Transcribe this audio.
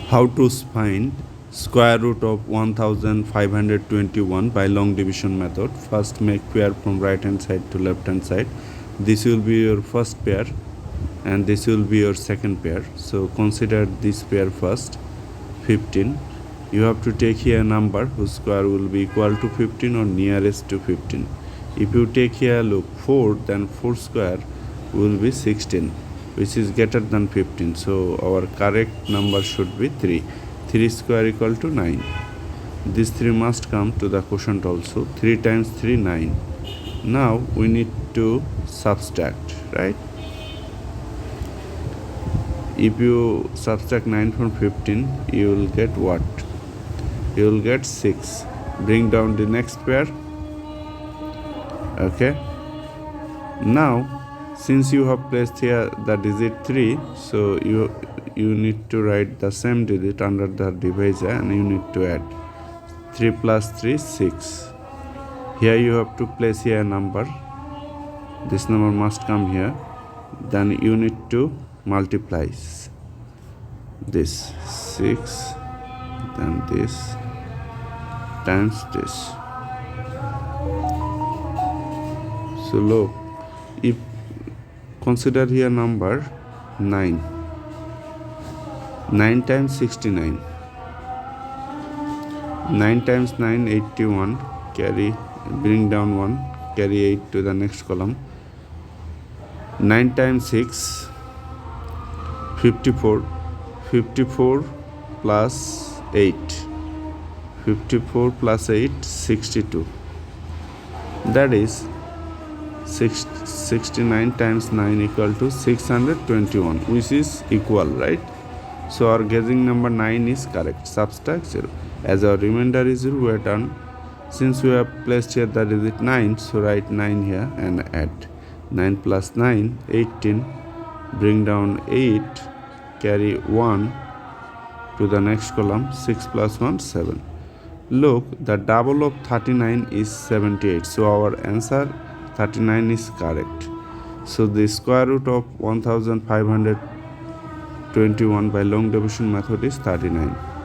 How to find square root of 1521 by long division method. First make pair from right hand side to left hand side. This will be your first pair and this will be your second pair. So consider this pair first, 15. You have to take here a number whose square will be equal to 15 or nearest to 15. If you take here look 4, then 4 square will be 16, which is greater than 15. So our correct number should be 3. 3 square equal to 9. This 3 must come to the quotient also. 3 times 3, 9. Now we need to subtract, right? If you subtract 9 from 15, you will get what? You will get 6. Bring down the next pair. Okay. Now, since you have placed here the digit 3, so you need to write the same digit under the divisor and you need to add 3 plus 3, 6. Here you have to place here a number. This number must come here. Then you need to multiply this 6, then this times this. So look, if consider here number 9. 9 times 69. 9 times 9, 81. Carry, bring down 1. Carry 8 to the next column. 9 times 6, 54. 54 plus 8. 54 plus 8, 62. That is 69 times 9 equal to 621, which is equal, right? So our guessing number 9 is correct. Subtract 0. As our remainder is 0, we are done. Since we have placed here the digit 9, so write 9 here and add. 9 plus 9, 18. Bring down 8. Carry 1 to the next column. 6 plus 1, 7. Look, the double of 39 is 78. So our answer 39 is correct. So the square root of 1521 by long division method is 39.